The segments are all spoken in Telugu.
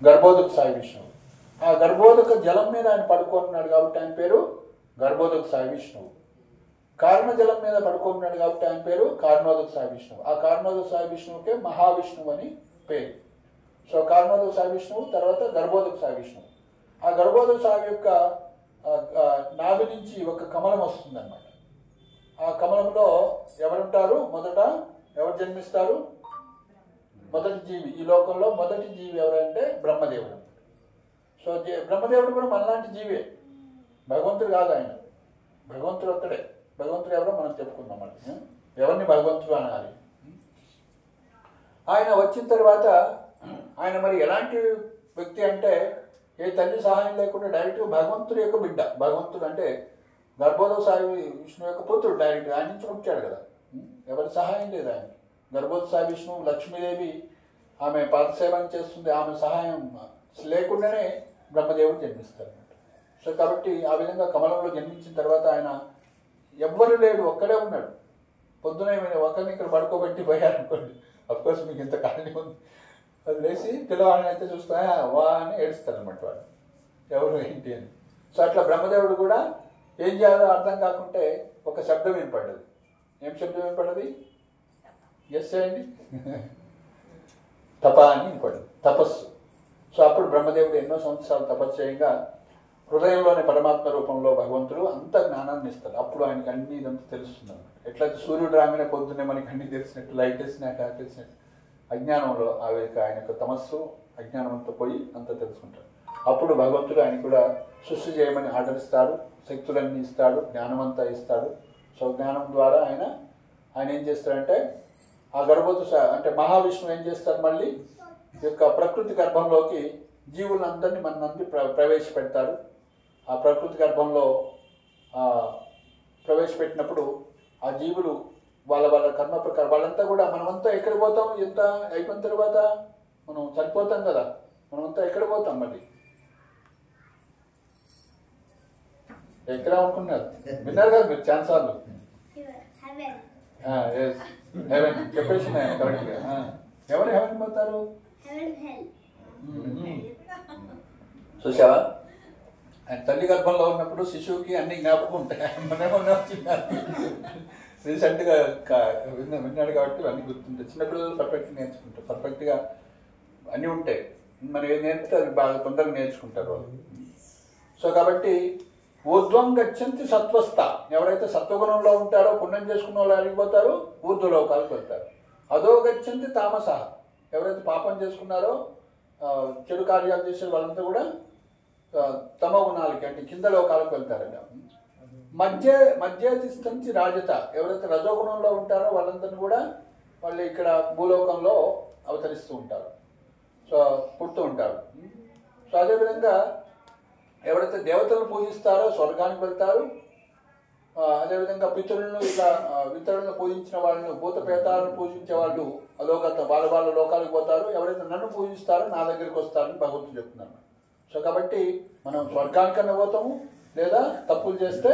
గర్భోదక సాయి విష్ణువు. ఆ గర్భోదక జలం మీద ఆయన పడుకుంటున్నాడు కాబట్టి ఆయన పేరు గర్భోదక సాయి విష్ణువు. కారణ జలం మీద పడుకుంటున్నాడు కాబట్టి ఆయన పేరు కారణోదక సాయి విష్ణువు. ఆ కారణోదక సాయి విష్ణువుకే మహావిష్ణువు అని పేరు. సో కారణోదక సాయి విష్ణువు, తర్వాత గర్భోదక సాయి విష్ణువు. ఆ గర్భోదక సాయి యొక్క నాభి నుంచి ఒక కమలం వస్తుందన్నమాట. ఆ కమలంలో ఎవరుంటారు? మొదట ఎవరు జన్మిస్తారు? మొదటి జీవి, ఈ లోకంలో మొదటి జీవి ఎవరంటే బ్రహ్మదేవుడు. సో బ్రహ్మదేవుడు కూడా మనలాంటి జీవే, భగవంతుడు కాదు ఆయన. భగవంతుడు ఒక్కడే. భగవంతుడు ఎవరో మనం చెప్పుకుందాం. మనకి ఎవరిని భగవంతుడు అనాలి? ఆయన వచ్చిన తర్వాత ఆయన మరి ఎలాంటి వ్యక్తి అంటే, ఏ తల్లి సహాయం లేకుండా డైరెక్ట్గా భగవంతుడి యొక్క బిడ్డ. భగవంతుడు అంటే గర్భోదక సాయి విష్ణు యొక్క పుత్రుడు, డైరెక్ట్ ఆయన నుంచి పుట్టాడు కదా. ఎవరి సహాయం లేదు ఆయన. గర్భోదక సాయి విష్ణువు, లక్ష్మీదేవి ఆమె పాదసేవన చేస్తుంది, ఆమె సహాయం లేకుండానే బ్రహ్మదేవుడు జన్మిస్తారు అన్నమాట. సో కాబట్టి ఆ విధంగా కమలంలో జన్మించిన తర్వాత ఆయన ఎవ్వరు లేడు, ఒక్కడే ఉన్నాడు. పొద్దున ఒకరిని ఇక్కడ పడుకోబెట్టి పోయారనుకోండి, అఫ్కోర్స్ మీకు ఇంత కాలనీ ఉంది, అది లేచి పిల్లవాడిని అయితే చూస్తా వా అని ఏడుస్తారు అనమాట వాడు, ఎవరు ఏంటి అని. సో అట్లా బ్రహ్మదేవుడు కూడా ఏం చేయాలో అర్థం కాకుంటే ఒక శబ్దం వినపడ్డది. ఏం శబ్దం వినపడ్డది? ఎస్ చేయండి. తప అని వినపడ్డది, తపస్సు. సో అప్పుడు బ్రహ్మదేవుడు ఎన్నో సంవత్సరాలు తపస్సు చేయగా హృదయంలోని పరమాత్మ రూపంలో భగవంతుడు అంత జ్ఞానాన్ని ఇస్తాడు. అప్పుడు ఆయనకి అన్ని ఇదంతా తెలుస్తుంది అనమాట. ఎట్లయితే సూర్యుడు రాగానే పొద్దున్నే మనకి అన్ని తెలిసినట్టు, లైట్ వేసినట్టు తెలిసినట్టు, అజ్ఞానంలో ఆయన యొక్క తమస్సు అజ్ఞానం అంతా పోయి అంతా తెలుసుకుంటాడు. అప్పుడు భగవంతుడు ఆయన కూడా సృష్టి చేయమని ఆర్డర్ ఇస్తాడు, శక్తులన్నీ ఇస్తాడు, జ్ఞానం అంతా ఇస్తాడు. సో జ్ఞానం ద్వారా ఆయన ఏం చేస్తాడంటే ఆ గర్భోదక అంటే మహావిష్ణువు ఏం చేస్తారు, మళ్ళీ ఈ యొక్క ప్రకృతి గర్భంలోకి జీవులందరినీ మనందరి ప్రవేశపెడతారు. ఆ ప్రకృతి గర్భంలో ప్రవేశపెట్టినప్పుడు ఆ జీవులు వాళ్ళ కర్మ ప్రకారం వాళ్ళంతా కూడా, మనమంతా ఎక్కడ పోతాం? ఎంత అయిపోయిన తర్వాత మనం చనిపోతాం కదా, మనమంతా ఎక్కడ పోతాం? మళ్ళీ ఎక్కడ అనుకున్నారు? విన్నారు కదా మీరు ఛాన్స్ సార్లు. హెవెన్ చెప్పేసి కరెక్ట్గా. ఎవరు హెవెన్ పోతారు? చూసావా, ఆయన తల్లి గర్భంలో ఉన్నప్పుడు శిశువుకి అన్ని జ్ఞాపకం ఉంటాయి. మనమన్నా రీసెంట్గా విన్నాడు కాబట్టి అన్ని గుర్తుంటాయి. చిన్నపిల్లలు పర్ఫెక్ట్గా నేర్చుకుంటారు, పర్ఫెక్ట్గా అన్నీ ఉంటాయి. మనం ఏం నేర్పితే అది బాగా తొందరగా నేర్చుకుంటారు వాళ్ళు. సో కాబట్టి ఊర్ధ్వం గచ్చంతి సత్వస్థ, ఎవరైతే సత్వగుణంలో ఉంటారో పుణ్యం చేసుకున్న వాళ్ళు అడిగిపోతారు, ఊర్ధ్వలోకాలకు వెళ్తారు. అదో గచ్చంతి తామస, ఎవరైతే పాపం చేసుకున్నారో చెడు కార్యాలు చేసే వాళ్ళంతా కూడా తమో గుణాలకి అంటే కింద లోకాలకు వెళ్తారట. మధ్య తిష్టంచి రాజత, ఎవరైతే రజోగుణంలో ఉంటారో వాళ్ళందరినీ కూడా వాళ్ళు ఇక్కడ భూలోకంలో అవతరిస్తూ ఉంటారు, సో పుడుతూ ఉంటారు. సో అదేవిధంగా ఎవరైతే దేవతలను పూజిస్తారో స్వర్గానికి వెళ్తారు. అదేవిధంగా పితరులను ఇతరులను పూజించిన వాళ్ళను, భూత ప్రేతాలను పూజించే వాళ్ళు అలోకత వాళ్ళ లోకాలకు పోతారు. ఎవరైతే నన్ను పూజిస్తారో నా దగ్గరికి వస్తారని భగవంతుడు చెప్తున్నాను. సో కాబట్టి మనం స్వర్గానికన్నా పోతాము, లేదా తప్పులు చేస్తే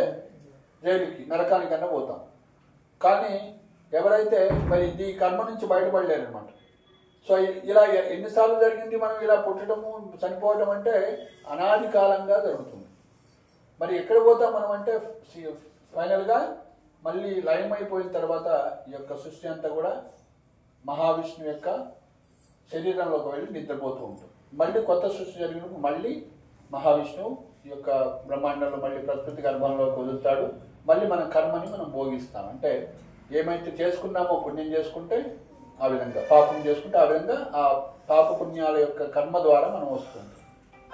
జైలుకి నరకానికన్నా పోతాం. కానీ ఎవరైతే మరి ఈ కర్మ నుంచి బయటపడలేరు అనమాట. సో ఇలా ఎన్నిసార్లు జరిగింది మనం ఇలా పుట్టడము చనిపోవడం అంటే అనాది కాలంగా జరుగుతుంది. మరి ఎక్కడ పోతాం మనం అంటే ఫైనల్గా మళ్ళీ లయమైపోయిన తర్వాత ఈ యొక్క సృష్టి అంతా కూడా మహావిష్ణువు యొక్క శరీరంలోకి వెళ్ళి నిద్రపోతూ ఉంటుంది. మళ్ళీ కొత్త సృష్టి జరిగినప్పుడు మళ్ళీ మహావిష్ణువు ఈ యొక్క బ్రహ్మాండంలో మళ్ళీ ప్రకృతి గర్భంలోకి వదులుతాడు. మళ్ళీ మన కర్మని మనం భోగిస్తాం. అంటే ఏమైతే చేసుకున్నామో పుణ్యం చేసుకుంటే ఆ విధంగా, పాపం చేసుకుంటే ఆ విధంగా ఆ పాప పుణ్యాల యొక్క కర్మ ద్వారా మనం వస్తూ ఉంటాం,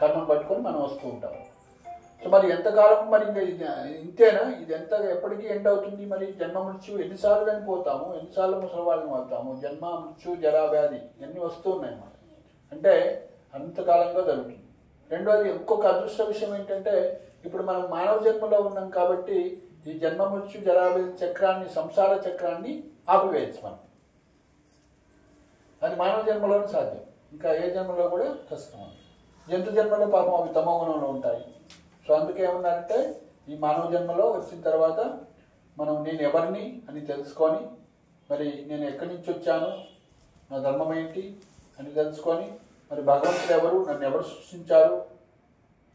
కర్మను పట్టుకొని మనం వస్తూ ఉంటాం. సో మరి ఎంతకాలం మరి ఇంకా ఇంతేనా? ఇది ఎంత ఎప్పటికీ ఎండ్ అవుతుంది? మరి జన్మ మృత్యు ఎన్నిసార్లు చనిపోతాము, ఎన్నిసార్లు ముసలివాళ్ళని అవుతాము, జన్మ మృత్యు జరా వ్యాధి ఇవన్నీ వస్తూ ఉన్నాయి అన్నమాట. అంటే అంతకాలంగా జరుగుతుంది. రెండోది ఇంకొక అదృష్ట విషయం ఏంటంటే, ఇప్పుడు మనం మానవ జన్మలో ఉన్నాం కాబట్టి ఈ జన్మ మృత్యు జరా వ్యాధి చక్రాన్ని, సంసార చక్రాన్ని ఆపివేయచ్చు మనం. అది మానవ జన్మలోనే సాధ్యం, ఇంకా ఏ జన్మలో కూడా కష్టం. జంతు జన్మలో పాపం అవి తమో గుణంలో ఉంటాయి. సో అందుకే ఏమన్నారంటే, ఈ మానవ జన్మలో వచ్చిన తర్వాత మనం నేను ఎవరిని అని తెలుసుకొని, మరి నేను ఎక్కడి నుంచి వచ్చాను, నా ధర్మం ఏంటి అని తెలుసుకొని, మరి భగవంతుడు ఎవరు, నన్ను ఎవరు సృష్టించారు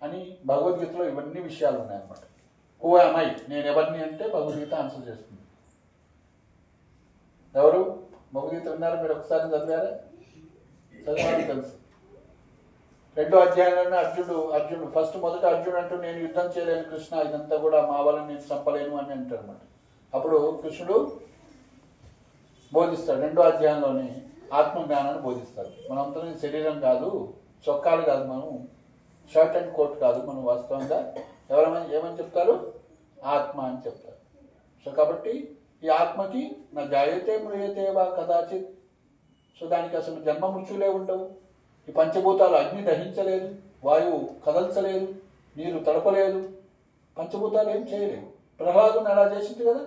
అని భగవద్గీతలో ఇవన్నీ విషయాలు ఉన్నాయన్నమాట. హూ యామ్ ఐ, నేను ఎవరిని అంటే భగవద్గీత ఆన్సర్ చేస్తుంది. ఎవరు భగవద్గీత విన్నారు మీరు? ఒకసారి చదివారా? చదివారని తెలుసు. 2వ అధ్యాయంలోనే అర్జునుడు మొదట అర్జునుడు అంటూ నేను యుద్ధం చేయలేను కృష్ణ, ఇదంతా కూడా మా వల్ల నేను చంపలేను అని అంటాడు అనమాట. అప్పుడు కృష్ణుడు బోధిస్తాడు 2వ అధ్యాయంలోని ఆత్మజ్ఞానాన్ని బోధిస్తాడు. మనంతా శరీరం కాదు, చొక్కాలు కాదు, మనం షర్ట్ అండ్ కోట్ కాదు, మనం వాస్తవంగా ఏమని చెప్తారు? ఆత్మ అని చెప్తారు. సో కాబట్టి ఈ ఆత్మకి నా జాయతే మ్రియతే వా కదాచిత్, సో దానికి అసలు జన్మ మృత్యులే ఉండవు. ఈ పంచభూతాలు అగ్ని దహించలేదు, వాయువు కదల్చలేదు, నీరు తడపలేదు, పంచభూతాలు ఏం చేయలేవు. ప్రహ్లాదుని అలా చేసింది కదా.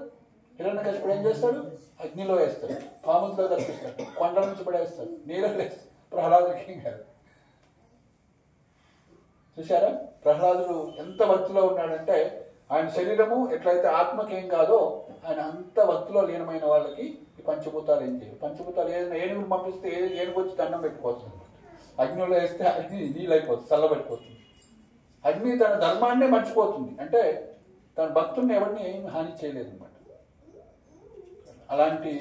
హిరణ్యకశిపుడు ఏం చేస్తాడు? అగ్నిలో వేస్తాడు, పాముతో కల్పిస్తాడు, కొండ నుంచి పడేస్తాడు, నీళ్ళలో వేస్తాడు. ప్రహ్లాదుడికి ఏం కాదు. చూసారా ప్రహ్లాదుడు ఎంత భక్తిలో ఉన్నాడంటే, ఆయన శరీరము ఎట్లయితే ఆత్మకేం కాదో ఆయన అంత భక్తిలో లీనమైన వాళ్ళకి ఈ పంచభూతాలు ఏం చేయరు. పంచభూతాలు ఏదైనా ఏనుగులు పంపిస్తే ఏనుగు వచ్చి దండం పెట్టుకోవచ్చు, అగ్నిలో వేస్తే అగ్ని నీళ్ళైపోతుంది, చల్లబడిపోతుంది. అగ్ని తన ధర్మాన్నే మర్చిపోతుంది, అంటే తన భక్తుల్ని ఎవరిని ఏమి హాని చేయలేదు అనమాట. అలాంటి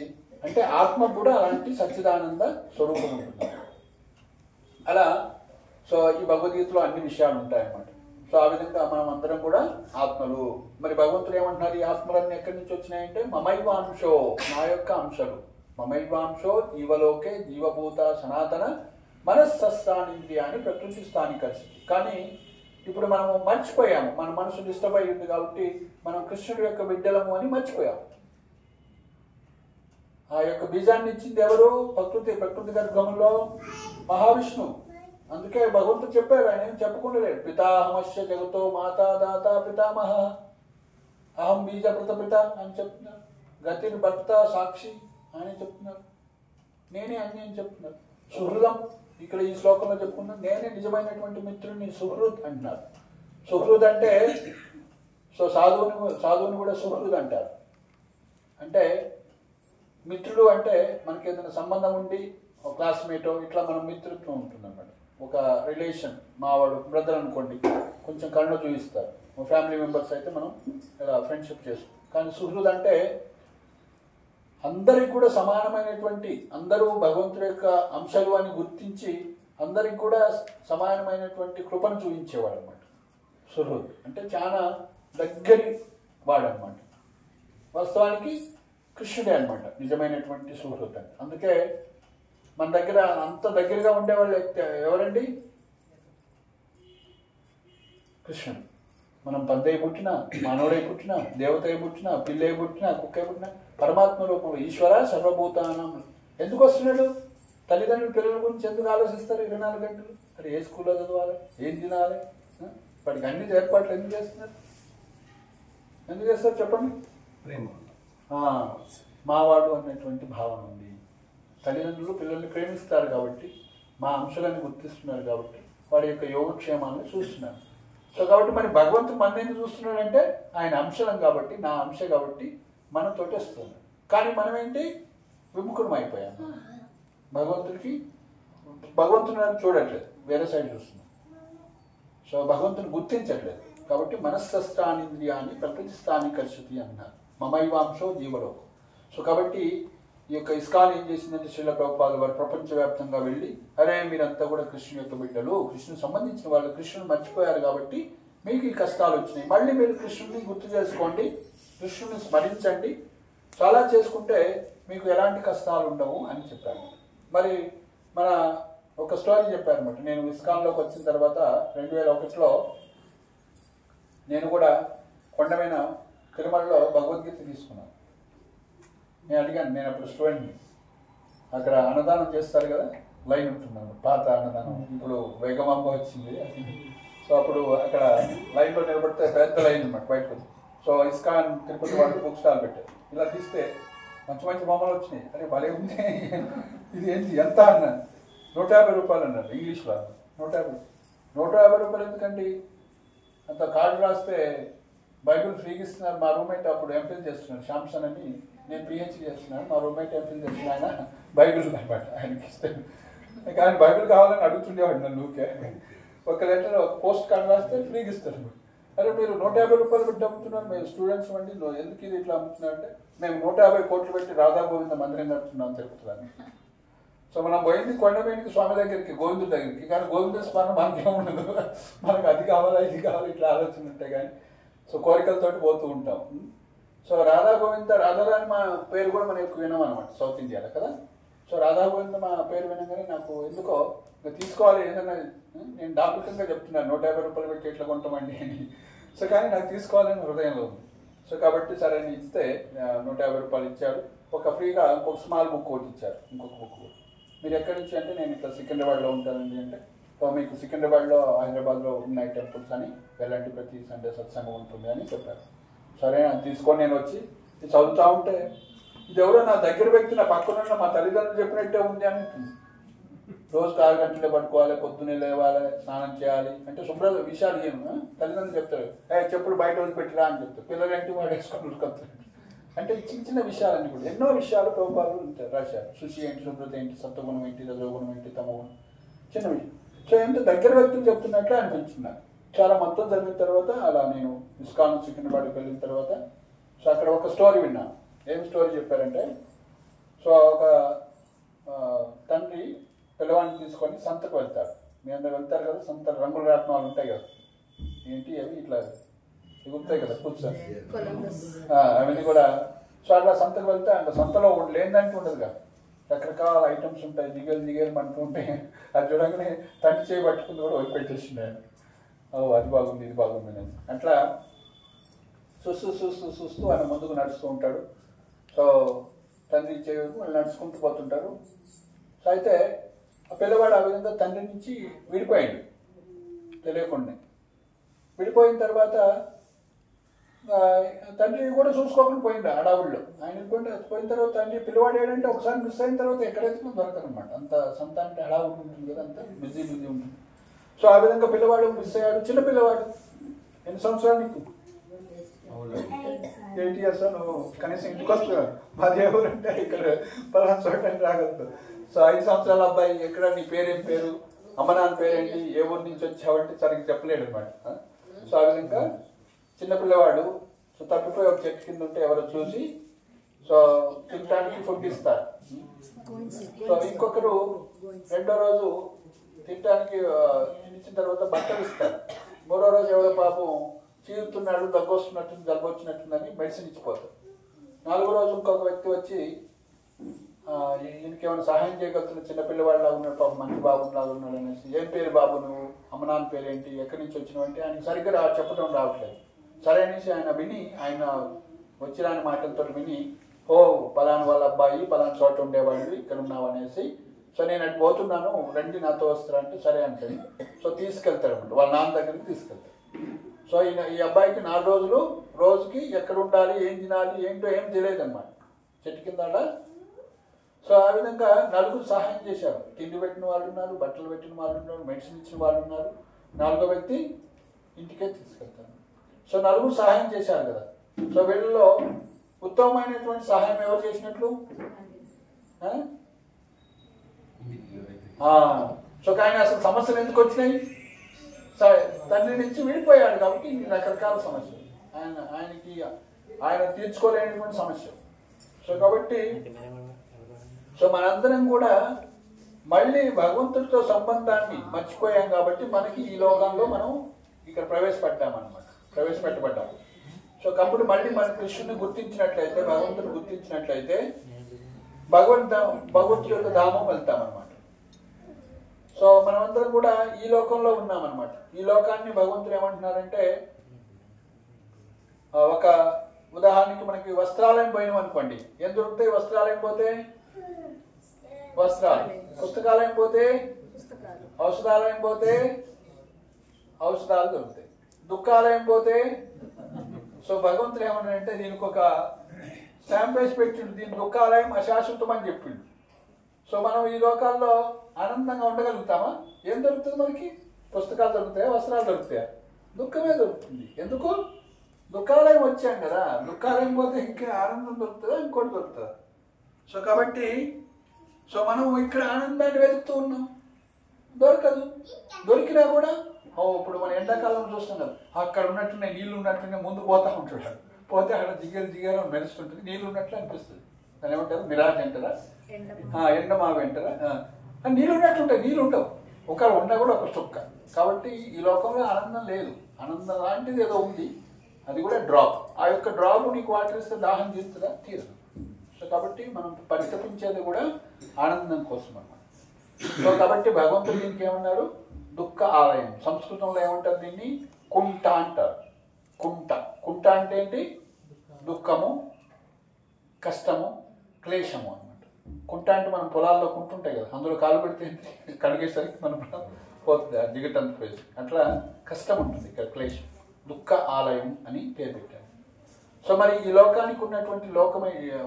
అంటే ఆత్మ కూడా అలాంటి సచ్చిదానంద స్వరూపం ఉంటుంది. అలా సో ఈ భగవద్గీతలో అన్ని విషయాలు ఉంటాయన్నమాట. సో ఆ విధంగా మనం అందరం కూడా ఆత్మలు. మరి భగవంతుడు ఏమంటున్నారు? ఈ ఆత్మలన్నీ ఎక్కడి నుంచి వచ్చినాయంటే మమైవాంశో, నా యొక్క అంశాలు. మమైవాంశో జీవలోకే జీవభూత సనాతన మనస్సస్థానింద్రియాన్ని ప్రకృతి స్థానికరిస్తుంది. కానీ ఇప్పుడు మనం మర్చిపోయాము, మన మనసు డిస్టర్బ్ అయి ఉంది కాబట్టి మనం కృష్ణుడి యొక్క బిడ్డలము అని మర్చిపోయాము. ఆ యొక్క బీజాన్ని ఇచ్చింది ఎవరు? ప్రకృతి గర్భంలో మహావిష్ణువు. అందుకే భగవంతుడు చెప్పారు, ఆయన ఏం చెప్పకుండా లేడు. పితాహమస్య జగతో మాతా దాత పితామహ, అహం బీజ ప్రతపిత అని చెప్తున్నారు. గతిని భర్త సాక్షి అని చెప్తున్నారు. నేనే అన్ని అని చెప్తున్నారు. సుహృదం, ఇక్కడ ఈ శ్లోకంలో చెప్పుకున్నాం, నేనే నిజమైనటువంటి మిత్రుడిని సుహృద్ అంటున్నారు. సుహృద్ అంటే సో సాధువుని కూడా సుహృద్ అంటారు. అంటే మిత్రుడు అంటే మనకి ఏదైనా సంబంధం ఉండి ఒక క్లాస్మేటో ఇట్లా మనం మిత్రుత్వం ఉంటుంది అన్నమాట. ఒక రిలేషన్, మావాడు బ్రదర్ అనుకోండి, కొంచెం కరుణ చూపిస్తారు. ఫ్యామిలీ మెంబర్స్ అయితే మనం ఇలా ఫ్రెండ్షిప్ చేస్తాం. కానీ సుహృద్ అంటే అందరికి కూడా సమానమైనటువంటి, అందరూ భగవంతుడి యొక్క అంశాలు అని గుర్తించి అందరికి కూడా సమానమైనటువంటి కృపను చూపించేవాడు అనమాట. సుహృద్ అంటే చాలా దగ్గరి వాడనమాట. వాస్తవానికి కృష్ణుడే అనమాట నిజమైనటువంటి సుహృద్ అంటే. అందుకే మన దగ్గర అంత దగ్గరగా ఉండేవాళ్ళు ఎవరండి? కృష్ణుడు. మనం పందై పుట్టినా, మానవుడై పుట్టినా, దేవతై పుట్టినా, పిల్లై పుట్టినా, కుక్కై పుట్టినా పరమాత్మ రూపంలో ఈశ్వర సర్వభూతానం. ఎందుకు వస్తున్నాడు? తల్లిదండ్రులు పిల్లల గురించి ఎందుకు ఆలోచిస్తారు 24 గంటలు? మరి ఏ స్కూల్లో చదవాలి, ఏం తినాలి, వాడికి అన్ని ఏర్పాట్లు ఎందుకు చేస్తున్నారు? ఎందుకు చేస్తారు చెప్పండి? మావాడు అనేటువంటి భావన ఉంది. తల్లిదండ్రులు పిల్లల్ని ప్రేమిస్తారు కాబట్టి, మా అంశాలను గుర్తిస్తున్నారు కాబట్టి వాడి యొక్క యోగక్షేమాలను చూస్తున్నారు. సో కాబట్టి మరి భగవంతుడు మన ఎందుకు చూస్తున్నాడంటే ఆయన అంశలం కాబట్టి, నా అంశ కాబట్టి మనతోటి వస్తున్నాడు. కానీ మనం ఏంటి? విముఖం అయిపోయాము. భగవంతుని చూడట్లేదు, వేరే సైడ్ చూస్తున్నాం. సో భగవంతుని గుర్తించట్లేదు కాబట్టి మనస్సస్థానింద్రియాన్ని ప్రకృతి స్థానికర్షతి అన్నారు. మమైవాంశో జీవలోకం. సో కాబట్టి ఈ యొక్క ఇస్కాన్ ఏం చేసిందంటే శ్రీల ప్రభుపాదుల వారు ప్రపంచవ్యాప్తంగా వెళ్ళి, అరే మీరంతా కూడా కృష్ణుని యొక్క బిడ్డలు, కృష్ణుని సంబంధించిన వాళ్ళు, కృష్ణుని మర్చిపోయారు కాబట్టి మీకు ఈ కష్టాలు వచ్చినాయి. మళ్ళీ మీరు కృష్ణుని గుర్తు చేసుకోండి, కృష్ణుని స్మరించండి, చాలా చేసుకుంటే మీకు ఎలాంటి కష్టాలు ఉండవు అని చెప్పారు. మరి మన ఒక స్టోరీ చెప్పారనమాట. నేను ఇస్కాన్లోకి వచ్చిన తర్వాత 2001లో నేను కూడా కొండమైన తిరుమలలో భగవద్గీత తీసుకున్నాను. నేను అడిగాను, నేను అప్పుడు స్టూడెంట్ని. అక్కడ అన్నదానం చేస్తారు కదా, లైన్ ఉంటున్నాను, పాత అన్నదానం, ఇప్పుడు వేగమాంబ వచ్చింది. సో అప్పుడు అక్కడ లైన్లో నిలబడితే పెద్ద లైన్ అనమాట బయటకు వచ్చి. సో ఇస్కాన్ తిరుపతి వాళ్ళు బుక్ స్టాల్ పెట్టారు. ఇలా తీస్తే మంచి మంచి బొమ్మలు వచ్చినాయి. అరే భలే ఉంది, ఇది ఏంటి ఎంత అన్నాను. 150 రూపాయలు అన్నారు ఇంగ్లీష్లో. 150 రూపాయలు ఎందుకండి? అంత కార్డు రాస్తే బైబిల్ ఫ్రీగా ఇస్తున్నారు. మా రూమ్మేట్ అప్పుడు ఎంఫిల్ చేస్తున్నాడు, శాంసన్ అని. నేను పిహెచ్డీ చేస్తున్నాను, మా రూమ్మేట్ ఎంఫిల్ చేస్తున్నాను. ఆయన బైబిల్ అనమాట, ఆయనకి ఇస్తే కానీ బైబిల్ కావాలని అడుగుతుండేవాడు నన్ను ఊరికే. ఒక లెటర్ ఒక పోస్ట్ కార్డ్ రాస్తే ఫ్రీగా ఇస్తారు. అరే మీరు 150 రూపాయలు పెట్టి అమ్ముతున్నారు, మేము స్టూడెంట్స్ అండి, ఎందుకు ఇది ఇట్లా అమ్ముతున్నారు అంటే మేము 150 కోట్లు పెట్టి రాధా గోవింద మందిరం నడుపుతున్నాం తిరుపతిలో. సో మనం పోయింది కొండమేనికి స్వామి దగ్గరికి, గోవిందుడి దగ్గరికి. కానీ గోవింద స్మరణ మనకేముండదు, మనకు అది కావాలా ఇది కావాలి ఇట్లా ఆలోచన ఉంటాయి. కానీ సో కోరికలతోటి పోతూ ఉంటాం. సో రాధా గోవింద, రాధారాణి మా పేరు కూడా మనం ఎక్కువ వినాం అనమాట సౌత్ ఇండియాలో కదా. సో రాధా గోవింద మా పేరు వినగానే నాకు ఎందుకో తీసుకోవాలి ఏదన్నా, నేను డాంబికంగా చెప్తున్నాను 150 రూపాయలు పెట్టి ఎట్లా కొంటామండి అని. సో కానీ నాకు తీసుకోవాలని హృదయంలో ఉంది. సో కాబట్టి సరే అని ఇస్తే 150 రూపాయలు ఇచ్చారు. ఒక ఫ్రీగా ఇంకొక స్మాల్ బుక్ ఒకటి ఇచ్చారు, ఇంకొక బుక్. మీరు ఎక్కడి నుంచి అంటే నేను ఇట్లా సికింద్రాబాద్లో ఉంటానండి అంటే, మీకు సికింద్రాబాద్లో హైదరాబాద్లో ఉన్నాయి టెంపుల్స్ అని వెళ్ళండి, ప్రతి సండే సత్సంగం ఉంటుంది అని చెప్పారు. సరే అని తీసుకొని నేను వచ్చి ఇది చదువుతూ ఉంటే ఇది ఎవరో నా దగ్గర వ్యక్తి, నా పక్కన మా తల్లిదండ్రులు చెప్పినట్టే ఉంది అని. రోజుకి 6 గంటలే పడుకోవాలి, పొద్దున్నే లేవాలి, స్నానం చేయాలి అంటే శుభ్ర విషయాలు ఏమి తల్లిదండ్రులు చెప్తారు. చెప్పుడు బయట వదిలిపెట్టిరా అని చెప్తారు. పిల్లలు ఏంటి వాడు వేసుకొని ఉరుకొస్తారు. అంటే చిన్న చిన్న విషయాలన్నీ కూడా ఎన్నో విషయాలు ప్రభుపాలు రాశారు. శుచి ఏంటి, శుభ్రత ఏంటి, సత్వగుణం ఏంటి, రజోగుణం ఏంటి, తమగుణం, చిన్న విషయం. సో ఎంత దగ్గర వ్యక్తులు చెప్తున్నట్లే అనిపించింది నాకు. చాలా మొత్తం జరిగిన తర్వాత అలా నేను ఇస్కాన్ సికింద్రాబాద్కి వెళ్ళిన తర్వాత సో అక్కడ ఒక స్టోరీ విన్నాను. ఏం స్టోరీ చెప్పారంటే, సో ఒక తండ్రి పిల్లవాడిని తీసుకొని సంతకు వెళ్తారు. మీ అందరు వెళ్తారు కదా, సంత రంగుల రాట్నాలు ఉంటాయి కదా, ఏంటి అవి ఇట్లా ఎగురుతాయి కదా కూర్చొని, అవన్నీ కూడా. సో అట్లా సంతకు వెళ్తే అంత సంతలో లేదంటూ ఉండదు కదా, రకరకాల ఐటమ్స్ ఉంటాయి, దిగేలు అంటూ ఉంటాయి. అది చూడగానే తండ్రి చేయి పట్టుకుంది కూడా వదిలిపెట్టేసింది ఆయన. అది బాగుంది ఇది బాగుంది అని. అట్లా చూస్తూ ఆయన ముందుకు నడుస్తూ ఉంటాడు. సో తండ్రి చేయి వాళ్ళు నడుచుకుంటూ పోతుంటారు. సో అయితే ఆ పిల్లవాడు ఆ విధంగా తండ్రి నుంచి విడిపోయాడు తెలియకుండా. విడిపోయిన తర్వాత తండ్రి కూడా చూసుకోకుండా పోయిండు అడవుల్లో. ఆయన పోయిన తర్వాత తండ్రి పిల్లవాడు ఏంటంటే ఒకసారి మిస్ అయిన తర్వాత ఎక్కడైతే దొరకదు అనమాట. అంత సంత అంటే హడావుడి ఉంటుంది కదా, అంత బిజీ ఉంటుంది. సో ఆ విధంగా పిల్లవాడు మిస్ అయ్యాడు. చిన్న పిల్లవాడు, ఎన్ని సంవత్సరాలు నీకు? 8 years. నువ్వు కనీసం ఇంటికి వస్తున్నావు. మాది ఎవరంటే ఇక్కడ పలానా చోట రాగలుగుతావు. సో 5 సంవత్సరాల అబ్బాయి, ఎక్కడ నీ పేరేం పేరు, అమ్మ నాన్న పేరేంటి, ఏ ఊరి నుంచి వచ్చావంటే సరిగ్గా చెప్పలేడు అనమాట. సో ఆ విధంగా చిన్నపిల్లవాడు సో తప్పిపోయి ఒక చెట్టు కింద ఉంటే ఎవరో చూసి సో తినడానికి ఫుడ్ ఇస్తారు. సో ఇంకొకరు రెండో రోజు తినడానికి తినిచ్చిన తర్వాత బట్టలు ఇస్తారు. మూడో రోజు ఎవరో పాపం చీరుతున్నాడు, దగ్గు వస్తున్నట్టు, జలుబు వచ్చినట్టుందని మెడిసిన్ ఇచ్చిపోతారు. 4వ రోజు ఇంకొక వ్యక్తి వచ్చి ఈయనకి ఏమైనా సహాయం చేయగలుగుతున్న, చిన్నపిల్లవాడిలా ఉన్నాడు, పాపం మంచి బాబులాగా ఉన్నాడు అనేసి, ఏం పేరు బాబు నువ్వు, అమ్మ నాన్న పేరేంటి, ఎక్కడి నుంచి వచ్చినావు అంటే ఆయన సరిగ్గా చెప్పడం రావట్లేదు. సరే అనేసి ఆయన విని, ఆయన వచ్చిరాని మాటలతో విని, ఓ పలానా వాళ్ళ అబ్బాయి పలానా చోట ఉండేవాడివి, ఇక్కడ ఉన్నావు అనేసి, సో నేను అటు పోతున్నాను రండి నాతో వస్తారా అంటే సరే అంటాడు. సో తీసుకెళ్తాడు అనమాట, వాళ్ళ నాన్న దగ్గరికి తీసుకెళ్తాడు. సో ఈ అబ్బాయికి 4 రోజులు రోజుకి ఎక్కడ ఉండాలి, ఏం తినాలి, ఏంటో ఏం తెలియదు అనమాట, చెట్టు కింద. సో ఆ విధంగా 4గురు సహాయం చేశారు. తిండి పెట్టిన వాళ్ళు ఉన్నారు, బట్టలు పెట్టిన వాళ్ళు ఉన్నారు, మెడిసిన్ ఇచ్చిన వాళ్ళు ఉన్నారు. 4వ వ్యక్తి ఇంటికే తీసుకెళ్తారు. సో 4గురు సహాయం చేశారు కదా. సో వీళ్ళలో ఉత్తమమైనటువంటి సహాయం ఎవరు చేసినట్లు? సో ఆయన అసలు సమస్యలు ఎందుకు వచ్చినాయి? తండ్రి నుంచి విడిపోయాడు కాబట్టి రకరకాల సమస్యలు, ఆయన తీర్చుకోలేనటువంటి సమస్య. సో కాబట్టి సో మనందరం కూడా మళ్ళీ భగవంతుడితో సంబంధాన్ని మర్చిపోయాం కాబట్టి మనకి ఈ లోకంలో మనం ఇక్కడ ప్రవేశపెట్టబడ్డాం. సో కాబట్టి మళ్ళీ మన కృష్ణుని గుర్తించినట్లయితే, భగవంతుని గుర్తించినట్లయితే భగవంతుడి యొక్క ధామం వెళ్తామన్నమాట. సో మనమందరం కూడా ఈ లోకంలో ఉన్నామన్నమాట. ఈ లోకాన్ని భగవంతుడు ఏమంటున్నారంటే, ఒక ఉదాహరణకి మనకి వస్త్రాలయం పోయినాం అనుకోండి, ఏం దొరుకుతాయి? వస్త్రాలయం పోతే వస్త్రాలు, పుస్తకాలయం పోతే ఔషధాలయం పోతే ఔషధాలు దొరుకుతాయి, దుఃఖాలయం పోతే. సో భగవంతుడు ఏమన్నాడంటే దీనికి ఒక స్టాంప్ వేసి పెట్టిండు, దీని దుఃఖాలయం అశాశ్వతం అని చెప్పిండు. సో మనం ఈ లోకాల్లో ఆనందంగా ఉండగలుగుతామా? ఏం దొరుకుతుంది మనకి? పుస్తకాలు దొరుకుతాయా, వస్త్రాలు దొరుకుతాయా? దుఃఖమే దొరుకుతుంది. ఎందుకు? దుఃఖాలయం వచ్చాం కదా, దుఃఖాలయం పోతే ఇంకా ఆనందం దొరుకుతుందా, ఇంకోటి దొరుకుతుందా? సో కాబట్టి సో మనం ఇక్కడ ఆనందాన్ని వెతుకుతూ ఉన్నాం, దొరకదు. దొరికినా కూడా ఇప్పుడు మన ఎండాకాలం చూస్తాం కదా, అక్కడ ఉన్నట్టునే నీళ్ళు ఉన్నట్టునే ముందు పోతా ఉంటాడు, పోతే అక్కడ జిగేలు మెరుస్తుంటుంది, నీళ్ళు ఉన్నట్లు అనిపిస్తుంది. దాని ఏమంటారు, మిరాజ్ అంటారా, ఎండమావి అంటారా. నీళ్ళు ఉన్నట్లుంటాయి, నీళ్ళు ఉండవు, ఒక ఉన్నా కూడా ఒక చుక్క. కాబట్టి ఈ లోకంలో ఆనందం లేదు, ఆనందం లాంటిది ఏదో ఉంది, అది కూడా డ్రాప్. ఆ యొక్క డ్రాప్ నీకు వాటర్ ఇస్తే దాహం తీరుతుందా, తీరదు. సో కాబట్టి మనం పరితపించేది కూడా ఆనందం కోసం అన్నమాట. సో కాబట్టి భగవంతుడు దీనికి ఏమన్నారు, దుఃఖ ఆలయం. సంస్కృతంలో ఏమంటారు దీన్ని, కుంట అంటారు. కుంట అంటే ఏంటి, దుఃఖము, కష్టము, క్లేశము అన్నమాట. కుంట అంటే మనం పొలాల్లో కుంటుంటాయి కదా, అందులో కాలు పెడితే కడిగేసరికి మనం పోతుంది ఆ దిగటంత ప్లేస్. అట్లా కష్టం ఉంటుంది ఇక్కడ, క్లేశం. దుఃఖ ఆలయం అని పేరు పెట్టారు. సో మరి ఈ లోకానికి ఉన్నటువంటి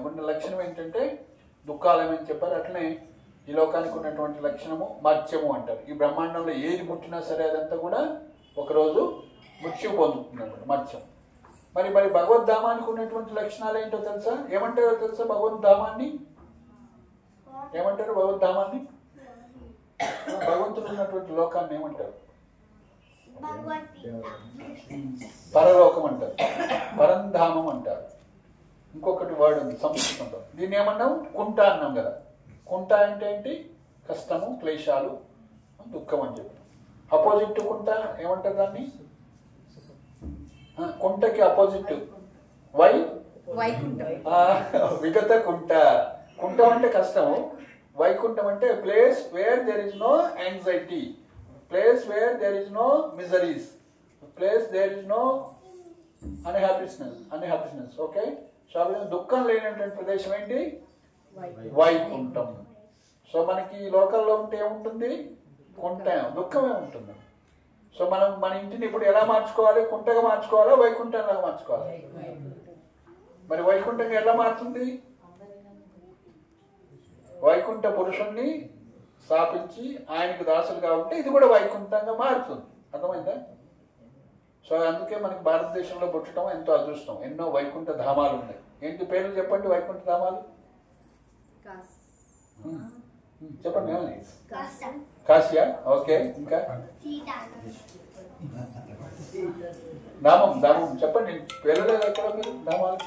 ఉన్న లక్షణం ఏంటంటే దుఃఖాలయం అని చెప్పారు. అట్లనే ఈ లోకానికి ఉన్నటువంటి లక్షణము మత్స్యము అంటారు. ఈ బ్రహ్మాండంలో ఏది పుట్టినా సరే అదంతా కూడా ఒకరోజు మృత్యు పొందుతుంది అన్నమాట, మత్స్యం. మరి భగవద్ధామానికి ఉన్నటువంటి లక్షణాలు ఏంటో తెలుసా, ఏమంటారో తెలుసా, భగవద్ధామాన్ని ఏమంటారు, భగవద్ధామాన్ని భగవంతుడు ఉన్నటువంటి లోకాన్ని ఏమంటారు, పరలోకం అంటారు, పరంధామం అంటారు. ఇంకొకటి వర్డ్ ఉంది సంస్కృతంలో, దీన్ని ఏమన్నాం, కుంట అన్నాం కదా. కుంట అంటే ఏంటి, కష్టము, క్లేశాలు, దుఃఖం అని చెప్పి. అపోజిట్ కుంట ఏమంటారు దాన్ని, కుంటకి అపోజిట్ విగత కుంట. కుంటం అంటే కష్టము, వైకుంఠం అంటే place where there is no anxiety, place where there is no miseries, place there is no unhappiness. Okay, so దుఃఖం లేనటువంటి ప్రదేశం ఏంటి, వైకుంఠం. సో మనకి ఈ లోకల్లో ఉంటే ఏముంటుంది, కుంట, దుఃఖమే ఉంటుంది. సో మనం మన ఇంటిని ఇప్పుడు ఎలా మార్చుకోవాలి, కుంటగా మార్చుకోవాలా, వైకుంఠంగా మార్చుకోవాలా? మరి వైకుంఠంగా ఎలా మారుతుంది, వైకుంఠ పురుషుణ్ణి స్థాపించి ఆయనకు దాసులుగా ఉంటే ఇది కూడా వైకుంఠంగా మారుతుంది. అర్థమైందా? సో అందుకే మనకి భారతదేశంలో పుట్టడం ఎంతో అదృష్టం. ఎన్నో వైకుంఠ ధామాలు ఉన్నాయి. ఏంటి పేర్లు చెప్పండి, వైకుంఠ ధామాలు చెప్పండి. కాశీయా, ఓకే. ఇంకా ధామం చెప్పండి, వెళ్ళలేదు ఎక్కడ మీరు ధామాలు?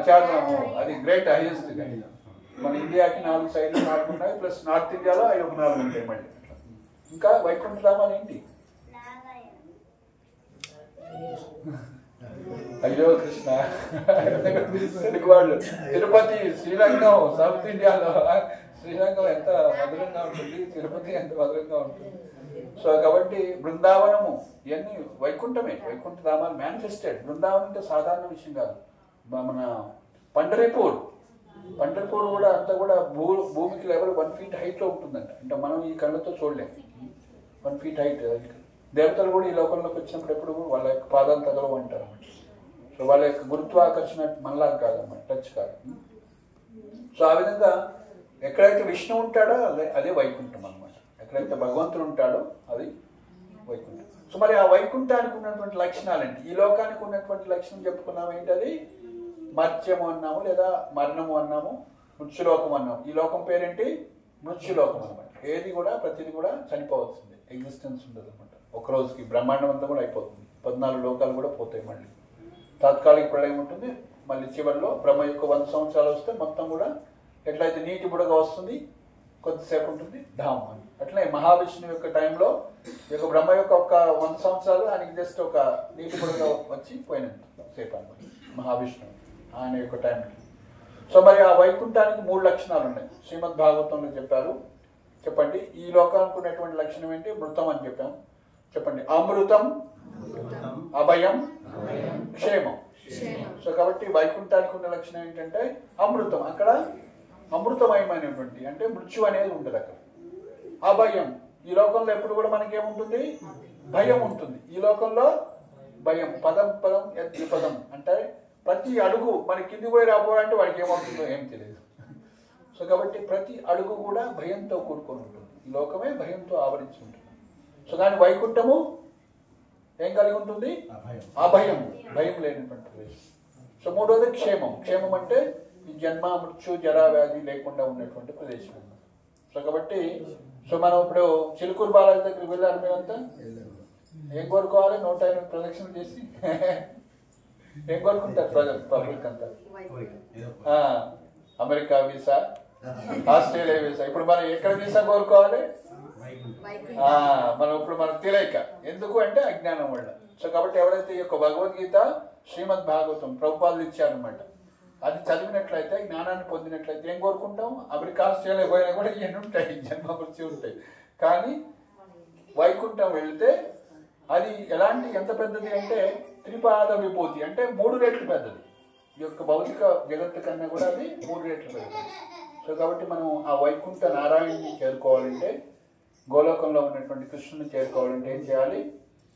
చార్ధామం, అది గ్రేట్ హైయెస్ట్. మన ఇండియాకి 4 సైడ్లు 4 ఉన్నాయి, ప్లస్ నార్త్ ఇండియాలో 4 ఉంటాయి మళ్ళీ. ఇంకా వైకుంఠ ధామాలు ఏంటి? అయ్యో కృష్ణ, తెలుగు వాళ్ళు తిరుపతి, శ్రీరంగం, సౌత్ ఇండియాలో శ్రీరంగం ఎంత మధురంగా ఉంటుంది, తిరుపతి ఎంత మధురంగా ఉంటుంది. సో కాబట్టి బృందావనము ఇవన్నీ వైకుంఠమే, వైకుంఠ ధామాలు మేనిఫెస్టెడ్. బృందావనం అంటే సాధారణ విషయం కాదు. మన పండరిపూర్ కూడా అంతా కూడా భూమికి లెవెల్ 1 feet హైట్లో ఉంటుందంట. అంటే మనం ఈ కళ్ళతో చూడలేము, 1 feet హైట్. దేవతలు కూడా ఈ లోకంలోకి వచ్చినప్పుడు ఎప్పుడు వాళ్ళ యొక్క పాదాలు తగలవు అంటారు. సో వాళ్ళ యొక్క గురుత్వాకర్షణ మనలా కాదన్నమాట, టచ్ కాదు. సో ఆ విధంగా ఎక్కడైతే విష్ణు ఉంటాడో అదే వైకుంఠం అన్నమాట. ఎక్కడైతే భగవంతుడు ఉంటాడో అది వైకుంఠం. సో మరి ఆ వైకుంఠానికి ఉన్నటువంటి లక్షణాలు ఏంటి, ఈ లోకానికి ఉన్నటువంటి లక్షణం చెప్పుకున్నాము. ఏంటి అది, మత్స్యము అన్నాము, లేదా మరణము అన్నాము, మృత్యులోకం అన్నాము. ఈ లోకం పేరేంటి, మృత్యులోకం అనమాట. ఏది కూడా ప్రతిది కూడా చనిపోవలసిందే, ఎగ్జిస్టెన్స్ ఉండదు అనమాట. ఒక రోజుకి బ్రహ్మాండం అంతా కూడా అయిపోతుంది, 14 లోకాలు కూడా పోతాయి. మళ్ళీ తాత్కాలిక ప్రళయం ఉంటుంది, మళ్ళీ చివరిలో బ్రహ్మ యొక్క 100 సంవత్సరాలు వస్తే మొత్తం కూడా ఎట్లయితే నీటి బుడగ వస్తుంది కొద్దిసేపు ఉంటుంది ధామ్ అని, అట్లనే మహావిష్ణువు యొక్క టైంలో యొక్క బ్రహ్మ యొక్క ఒక 100 సంవత్సరాలు ఆయనకి జస్ట్ ఒక నీటి బుడగ వచ్చి పోయినంత సేపు అనమాట మహావిష్ణువు ఆయన యొక్క టైంకి. సో మరి ఆ వైకుంఠానికి 3 లక్షణాలు ఉన్నాయి, శ్రీమద్ భాగవతంలో చెప్పారు. చెప్పండి, ఈ లోకానికి ఉన్నటువంటి లక్షణం ఏంటి, మృతం అని చెప్పాం. చెప్పండి, అమృతం, అభయం, క్షేమం. సో కాబట్టి వైకుంఠానికి ఉన్న లక్షణం ఏంటంటే అమృతం, అక్కడ అమృతమయమైనటువంటి, అంటే మృత్యు అనేది ఉండదు అక్కడ. అభయం, ఈ లోకంలో ఎప్పుడు కూడా మనకి ఏముంటుంది, భయం ఉంటుంది. ఈ లోకంలో భయం, పదం పదం అంటే ప్రతి అడుగు మన కింది పోయి రాబోయాలంటే వాడికి ఏమవుతుందో ఏం తెలియదు. సో కాబట్టి ప్రతి అడుగు కూడా భయంతో కూడుకొని ఉంటుంది. ఈ లోకమే భయంతో ఆవరించి ఉంటుంది. సో దాని వైకుంఠము ఏం కలిగి ఉంటుంది, అభయం, భయం లేనటువంటి ప్రదేశం. సో 3వది క్షేమం. క్షేమం అంటే ఈ జన్మ మృత్యు జరా వ్యాధి లేకుండా ఉన్నటువంటి ప్రదేశం అన్నమాట. సో కాబట్టి సో మనం ఇప్పుడు చిలుకూరు బాలాజీ దగ్గరికి వెళ్ళారు మేమంతా. ఏం కోరుకోవాలి? 108 ప్రదక్షిణలు చేసి ఏం కోరుకుంటారు ప్రజలు పబ్లిక్ అంతా? America visa, Australia visa. ఇప్పుడు మనం ఎక్కడ వీసా కోరుకోవాలి? మనం ఇప్పుడు మనకు తెలియక, ఎందుకు అంటే అజ్ఞానం వల్ల. సో కాబట్టి ఎవరైతే ఈ యొక్క భగవద్గీత శ్రీమద్ భాగవతం ప్రభుపాదులు ఇచ్చారనమాట, అది చదివినట్లయితే జ్ఞానాన్ని పొందినట్లయితే ఏం కోరుకుంటాం? అమెరికా ఆస్ట్రేలియా పోయినా కూడా ఇవన్నీ ఉంటాయి, జన్మ మృత్యు ఉంటాయి. కానీ వైకుంఠం వెళితే అది ఎలాంటి ఎంత పెద్దది అంటే త్రిపాద విభూతి, అంటే 3 రెట్లు పెద్దది. ఈ యొక్క భౌతిక జగత్తు కన్నా కూడా అది 3 రెట్లు పెద్దది. సో కాబట్టి మనం ఆ వైకుంఠ నారాయణని చేరుకోవాలంటే, గోలోకంలో ఉన్నటువంటి కృష్ణుని చేరుకోవాలంటే ఏం చేయాలి?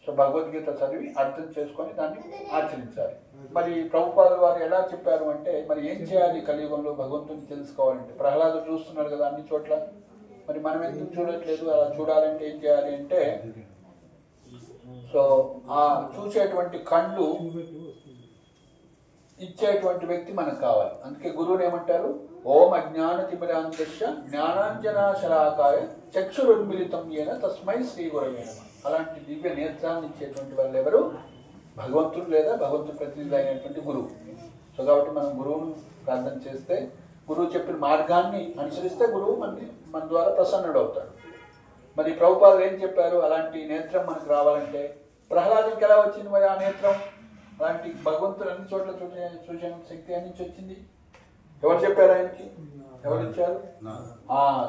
సో భగవద్గీత చదివి అర్థం చేసుకొని దాన్ని ఆచరించాలి. మరి ప్రభుపాదుల వారు ఎలా చెప్పారు అంటే, మరి ఏం చేయాలి కలియుగంలో భగవంతుని తెలుసుకోవాలంటే? ప్రహ్లాదుడు చూస్తున్నారు కదా అన్ని చోట్ల, మరి మనం ఎందుకు చూడట్లేదు? అలా చూడాలంటే ఏం చేయాలి అంటే, సో ఆ చూసేటువంటి కళ్ళు ఇచ్చేటువంటి వ్యక్తి మనకు కావాలి. అందుకే గురువుని ఏమంటారు? ఓం అజ్ఞాన తిమిరాంతస్య జ్ఞానాంజనాశలాకాయ చక్షురున్మిళితం యేన తస్మై శ్రీ గురవే నమః. అలాంటి దివ్య నేత్రాన్ని ఇచ్చేటువంటి వాళ్ళు ఎవరు? భగవంతుడు లేదా భగవంతుడు ప్రతినిధి అయినటువంటి గురువు. సో కాబట్టి మనం గురువును ప్రార్థన చేస్తే, గురువు చెప్పిన మార్గాన్ని అనుసరిస్తే గురువు మన ద్వారా ప్రసన్నుడు అవుతాడు. మరి ప్రభుపాదులు ఏం చెప్పారు? అలాంటి నేత్రం మనకు రావాలంటే ప్రహ్లాదునికి ఎలా వచ్చింది మరి ఆ నేత్రం? అలాంటి భగవంతుడు అన్ని చోట్ల చూసే శక్తి అని నుంచి వచ్చింది. ఎవరు చెప్పారు ఆయనకి? ఎవరు ఇచ్చారు?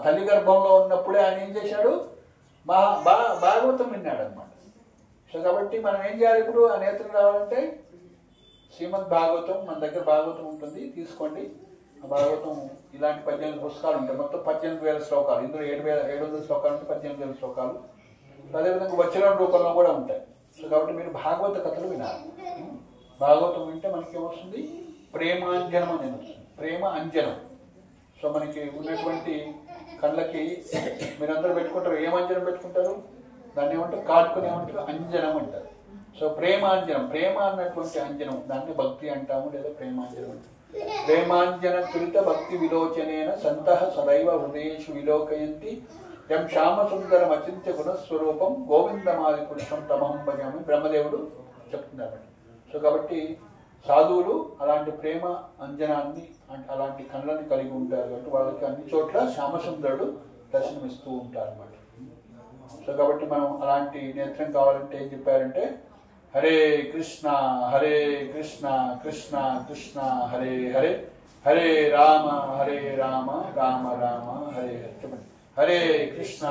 తల్లి గర్భంలో ఉన్నప్పుడే ఆయన ఏం చేశాడు? భాగవతం విన్నాడు అనమాట. సో కాబట్టి మనం ఏం చేయాలి ఇప్పుడు? ఆ నేత్రం రావాలంటే శ్రీమద్ భాగవతం, మన దగ్గర భాగవతం ఉంటుంది, తీసుకోండి. ఆ భాగవతం ఇలాంటి 18 పుస్తకాలు ఉంటాయి. మొత్తం 18,000 శ్లోకాలు. ఇందులో 700 శ్లోకాలు ఉంటే 18,000 శ్లోకాలు. అదేవిధంగా వచనం రూపంలో కూడా ఉంటాయి. సో కాబట్టి మీరు భాగవత కథలు వినాలి. భాగవతం వింటే మనకి ఏమొస్తుంది? ప్రేమాంజనం అనేది వస్తుంది. ప్రేమ అంజనం. సో మనకి ఉన్నటువంటి కళ్ళకి మీరందరూ పెట్టుకుంటారు, ఏమంజనం పెట్టుకుంటారు? దాన్ని ఏమంటారు? కాటుకుని ఏమంటారు? అంజనం అంటారు. సో ప్రేమాంజనం, ప్రేమ అన్నటువంటి అంజనం, దాన్ని భక్తి అంటాము లేదా ప్రేమాంజనం అంటారు. ప్రేమాంజన తులిత భక్తి విలోచనేన సంతః సదైవ హృదయేషు విలోకయంతి యం శ్యామ సుందరం అచింత్య గుణస్వరూపం గోవిందమాది పురుషం తమహం భజామి బ్రహ్మదేవుడు చెప్తున్నారు. సో కాబట్టి సాధువులు అలాంటి ప్రేమ అంజనాన్ని, అలాంటి కళ్ళని కలిగి ఉంటారు కాబట్టి వాళ్ళకి అన్ని చోట్ల శ్యామసుందరుడు దర్శనమిస్తూ ఉంటారు అన్నమాట. సో కాబట్టి మనం అలాంటి నేత్రం కావాలంటే ఏం చెప్పారంటే, హరే కృష్ణ కృష్ణ కృష్ణ హరే హరే, హరే రామ రామ రామ హరే హరే. చెప్పండి. హరే కృష్ణ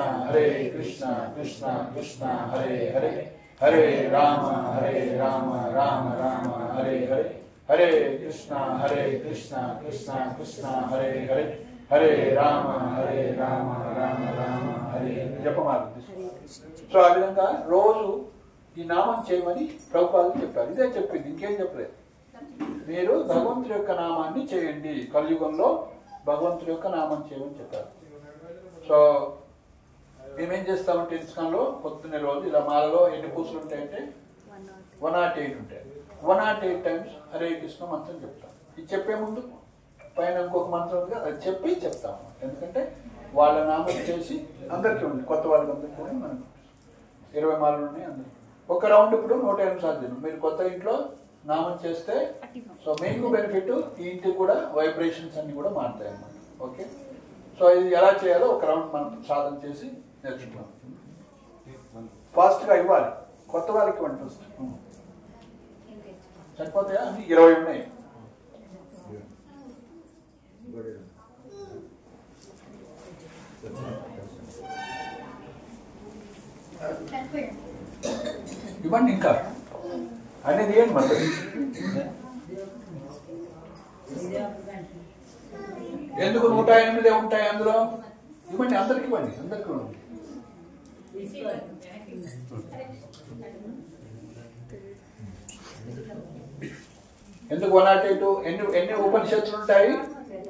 కృష్ణ కృష్ణ హరే హరే, హరే రామ రామ రామ హరే హరే, హరే కృష్ణ కృష్ణ కృష్ణ హరే హరే, హరే రామ రామ రామ హరే హరే. జపమాల. సో ఆ విధంగా రోజు ఈ నామం చేయమని ప్రభుపాదులు చెప్పారు. ఇదే చెప్పింది, ఇంకేం చెప్పలేదు. మీరు భగవంతుడి యొక్క నామాన్ని చేయండి, కలియుగంలో భగవంతుడి యొక్క నామం చేయమని చెప్పారు. సో మేమేం చేస్తామంటే ఇస్కాన్లో పొద్దున్నే రోజు ఇలా మాలలో ఎన్ని పూసలు ఉంటాయంటే 108 ఉంటాయి. 108 టైమ్స్ హరే కృష్ణ మంత్రం చెప్తాం. ఇది చెప్పే ముందు పైన ఇంకొక మంత్రం ఉంది, అది చెప్పి చెప్తాము. ఎందుకంటే వాళ్ళ నామం చేసి అందరికీ ఉంది, కొత్త వాళ్ళందరికీ కూడా మనకు 20 మాలలు ఉన్నాయి అందరికీ. ఒక రౌండ్ ఇప్పుడు 108 సార్లు. మీరు కొత్త ఇంట్లో నామం చేస్తే సో మీకు బెనిఫిట్, ఈ ఇంటికి కూడా వైబ్రేషన్స్ అన్ని కూడా మారుతాయి అన్నమాట. ఓకే. సో ఇది ఎలా చేయాలో ఒక రౌండ్ మనం సాధన చేసి నేర్చుకున్నాం. ఫాస్ట్గా ఇవ్వాలి, కొత్త వాళ్ళకి వంట వస్తుంది. సరిపోతాయా? అన్ని 20 ఉన్నాయి. ఇవ్వండి, ఇంకా అనేది ఏంటి మరి? ఎందుకు 108 ఉంటాయి అందులో? ఇవ్వండి, అందరికి ఇవ్వండి, అందరికి ఇవ్వండి. ఎందుకు 108? ఎన్ని ఉపనిషత్తులు ఉంటాయి?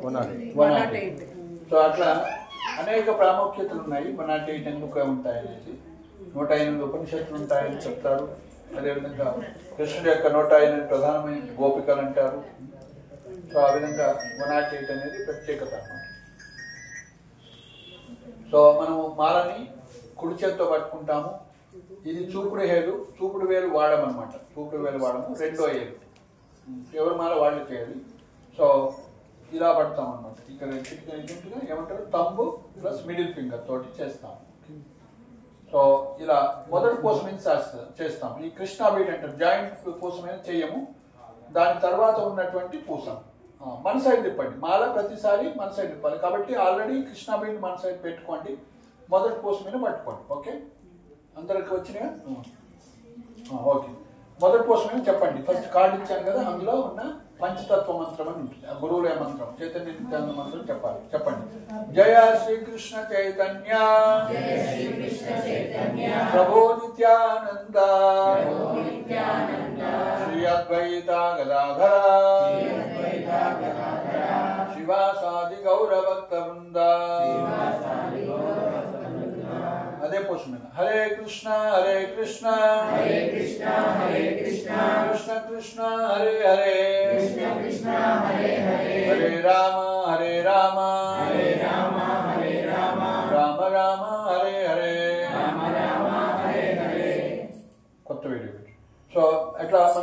108. సో అట్లా అనేక ప్రాముఖ్యతలు ఉన్నాయి. 108 ఎందుకు ఉంటాయి అనేసి 108 ఉపనిషత్తులు ఉంటాయని చెప్తారు. అదేవిధంగా కృష్ణుడి యొక్క 108 ప్రధానమైన గోపికలు అంటారు. సో ఆ విధంగా 108 అనేది ప్రత్యేకత అన్నమాట. సో మనము మాలని కుడి చేత్తో పట్టుకుంటాము. ఇది చూపుడు వేలు వాడమన్నమాట. చూపుడు వేలు వాడము, రెండో ఏలు ఎవరి మాల వాళ్ళు చేయాలి. సో ఇలా పడతాం అన్నమాట. ఇక్కడ చిటికగా ఏమంటారు, తంబు ప్లస్ మిడిల్ ఫింగర్ తోటి చేస్తాం. సో ఇలా మొదటి పూసమైన చేస్తాం. ఈ కృష్ణా బీట్ అంటారు. జాయింట్ పూసమైన చేయము. దాని తర్వాత ఉన్నటువంటి పూసం మన సైడ్ తిప్పండి. మాల ప్రతిసారి మన సైడ్ తిప్పాలి. కాబట్టి ఆల్రెడీ కృష్ణా బీట్ మన సైడ్ పెట్టుకోండి. మొదటి పూసమైన పట్టుకోండి. ఓకే, అందరికి వచ్చినాయా? ఓకే, మొదటి పూసమైన చెప్పండి. ఫస్ట్ కార్డు ఇచ్చాను కదా, అందులో ఉన్న పంచతత్వ మంత్రం అని ఉంటుంది. ఆ గురువుల మంత్రం, చైతన్య నిత్యానంద మంత్రం చెప్పాలి. చెప్పండి. జయ శ్రీకృష్ణ చైతన్య ప్రభో నిత్యానంద శ్రీ అద్వైత గదాధర శివాసాది గౌరభక్త వృంద. అదే పోషణ. హరే కృష్ణ కృష్ణ కృష్ణ కృష్ణ హరే హరే హరే రామ రామ రామ రామ హరే హరే.